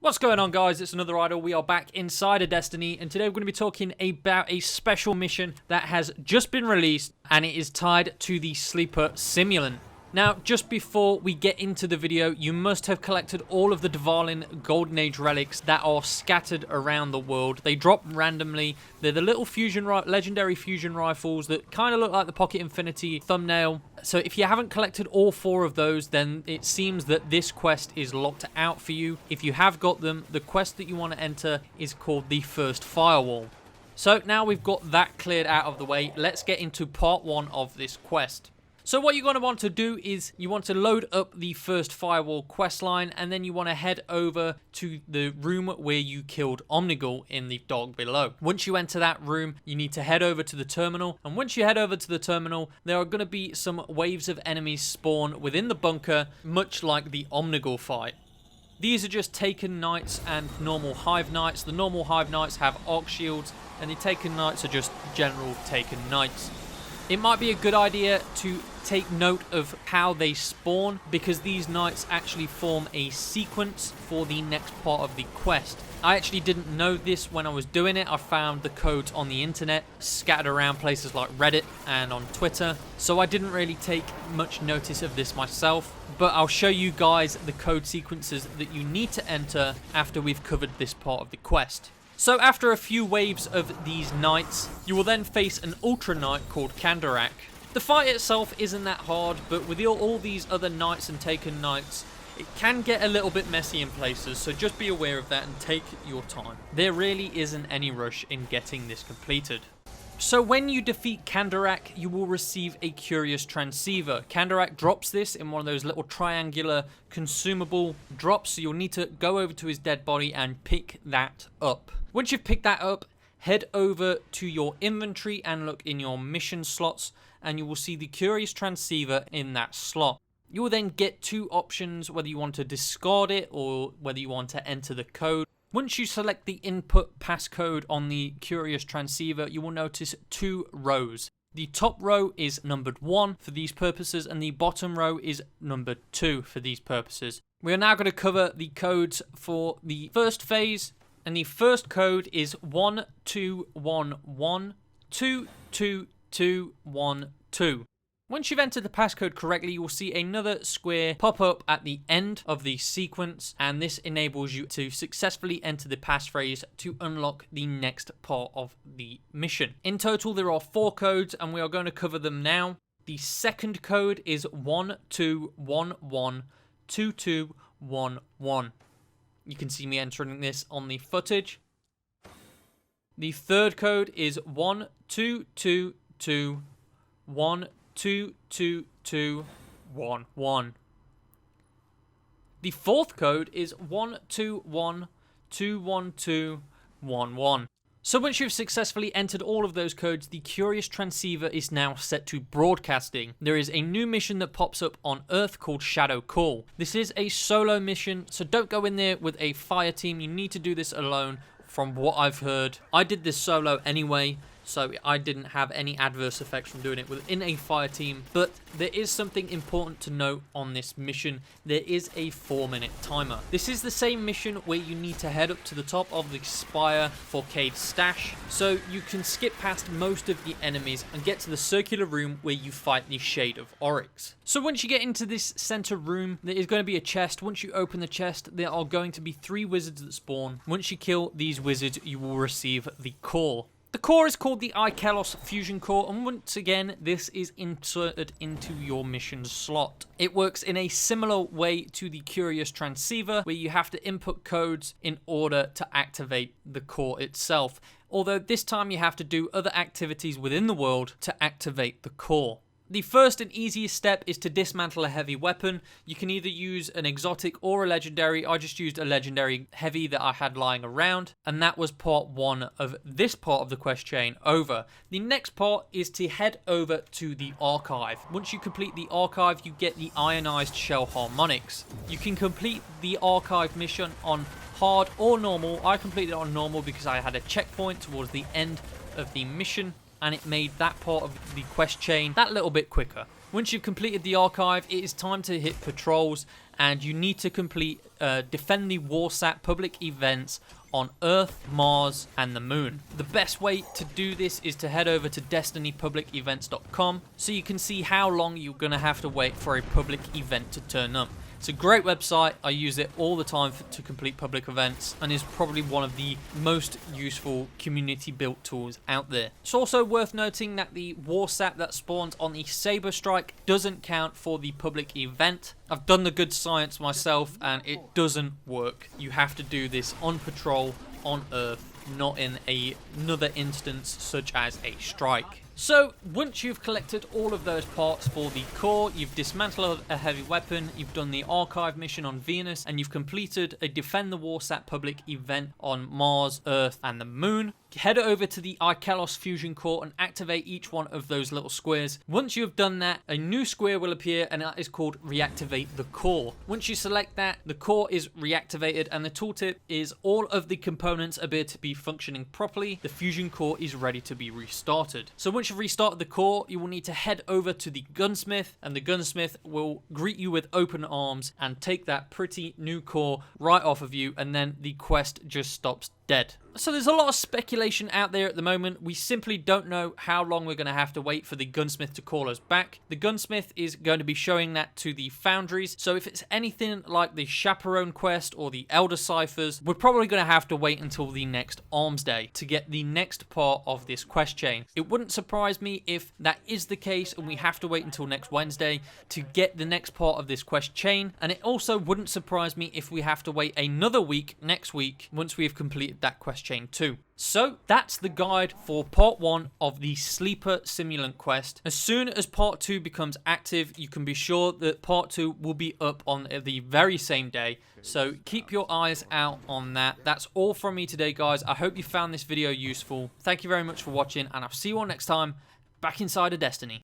What's going on, guys? It's another idol. We are back inside of Destiny, and today we're going to be talking about a special mission that has just been released, and it is tied to the Sleeper Simulant. Now, just before we get into the video, you must have collected all of the Dvalin Golden Age relics that are scattered around the world. They drop randomly. They're the little legendary fusion rifles that kind of look like the Pocket Infinity thumbnail. So if you haven't collected all 4 of those, then it seems that this quest is locked out for you. If you have got them, the quest that you want to enter is called the First Firewall. So now we've got that cleared out of the way, let's get into part 1 of this quest. So what you're going to want to do is you want to load up the First Firewall questline, and then you want to head over to the room where you killed Omnigul in the dog below. Once you enter that room, you need to head over to the terminal, and once you head over to the terminal, there are going to be some waves of enemies spawn within the bunker, much like the Omnigul fight. These are just Taken Knights and normal Hive Knights. The normal Hive Knights have arc shields, and the Taken Knights are just general Taken Knights. It might be a good idea to take note of how they spawn, because these knights actually form a sequence for the next part of the quest. I actually didn't know this when I was doing it. I found the codes on the internet scattered around places like Reddit and on Twitter, so I didn't really take much notice of this myself, but I'll show you guys the code sequences that you need to enter after we've covered this part of the quest. So after a few waves of these knights, you will then face an Ultra Knight called Kandarak. The fight itself isn't that hard, but with all these other knights and Taken Knights, it can get a little bit messy in places, so just be aware of that and take your time. There really isn't any rush in getting this completed. So when you defeat Kandarak, you will receive a Curious Transceiver. Kandarak drops this in one of those little triangular consumable drops, so you'll need to go over to his dead body and pick that up. Once you've picked that up, head over to your inventory and look in your mission slots, and you will see the Curious Transceiver in that slot. You will then get 2 options, whether you want to discard it or whether you want to enter the code. Once you select the input passcode on the Curious Transceiver, you will notice 2 rows. The top row is numbered 1 for these purposes, and the bottom row is numbered 2 for these purposes. We are now going to cover the codes for the first phase, and the first code is 1211222212. Once you've entered the passcode correctly, you will see another square pop up at the end of the sequence, and this enables you to successfully enter the passphrase to unlock the next part of the mission. In total, there are 4 codes, and we are going to cover them now. The second code is 12112211. You can see me entering this on the footage. The third code is 1222122211. The fourth code is 12121211. So once you've successfully entered all of those codes, the Curious Transceiver is now set to broadcasting. There is a new mission that pops up on Earth called Shadow Call. This is a solo mission, so don't go in there with a fire team. You need to do this alone, from what I've heard. I did this solo anyway, so I didn't have any adverse effects from doing it within a fire team. But there is something important to note on this mission. There is a 4-minute timer. This is the same mission where you need to head up to the top of the spire for Cade's stash, so you can skip past most of the enemies and get to the circular room where you fight the Shade of Oryx. So once you get into this center room, there is going to be a chest. Once you open the chest, there are going to be 3 wizards that spawn. Once you kill these wizards, you will receive the core. The core is called the IKELOS Fusion Core, and once again, this is inserted into your mission slot. It works in a similar way to the Curious Transceiver, where you have to input codes in order to activate the core itself, although this time you have to do other activities within the world to activate the core. The first and easiest step is to dismantle a heavy weapon. You can either use an exotic or a legendary. I just used a legendary heavy that I had lying around, and that was part 1 of this part of the quest chain over. The next part is to head over to the archive. Once you complete the archive, you get the ionized shell harmonics. You can complete the archive mission on hard or normal. I completed it on normal because I had a checkpoint towards the end of the mission, and it made that part of the quest chain that little bit quicker. Once you've completed the archive, it is time to hit patrols, and you need to complete defend the Warsat public events on Earth, Mars, and the Moon. The best way to do this is to head over to destinypublicevents.com so you can see how long you're going to have to wait for a public event to turn up. It's a great website. I use it all the time to complete public events, and is probably one of the most useful community built tools out there. It's also worth noting that the Warsat that spawns on the Saber Strike doesn't count for the public event. I've done the good science myself and it doesn't work. You have to do this on patrol on Earth, not in another instance such as a strike. So, once you've collected all of those parts for the core, you've dismantled a heavy weapon, you've done the archive mission on Venus, and you've completed a Defend the Warsat public event on Mars, Earth, and the Moon, head over to the IKELOS fusion core and activate each one of those little squares. Once you've done that, a new square will appear, and that is called Reactivate the Core. Once you select that, the core is reactivated, and the tooltip is all of the components appear to be functioning properly. The fusion core is ready to be restarted. So once you've restarted the core, you will need to head over to the gunsmith, and the gunsmith will greet you with open arms and take that pretty new core right off of you, and then the quest just stops dead. So there's a lot of speculation out there at the moment. We simply don't know how long we're going to have to wait for the gunsmith to call us back. The gunsmith is going to be showing that to the foundries, so if it's anything like the Chaperone quest or the Elder Ciphers, we're probably going to have to wait until the next Arms Day to get the next part of this quest chain. It wouldn't surprise me if that is the case and we have to wait until next Wednesday to get the next part of this quest chain, and it also wouldn't surprise me if we have to wait another week next week once we have completed that quest chain too. So that's the guide for part 1 of the Sleeper Simulant quest. As soon as part 2 becomes active, you can be sure that part 2 will be up on the very same day. So keep your eyes out on that. That's all from me today, guys. I hope you found this video useful. Thank you very much for watching, and I'll see you all next time back inside of Destiny.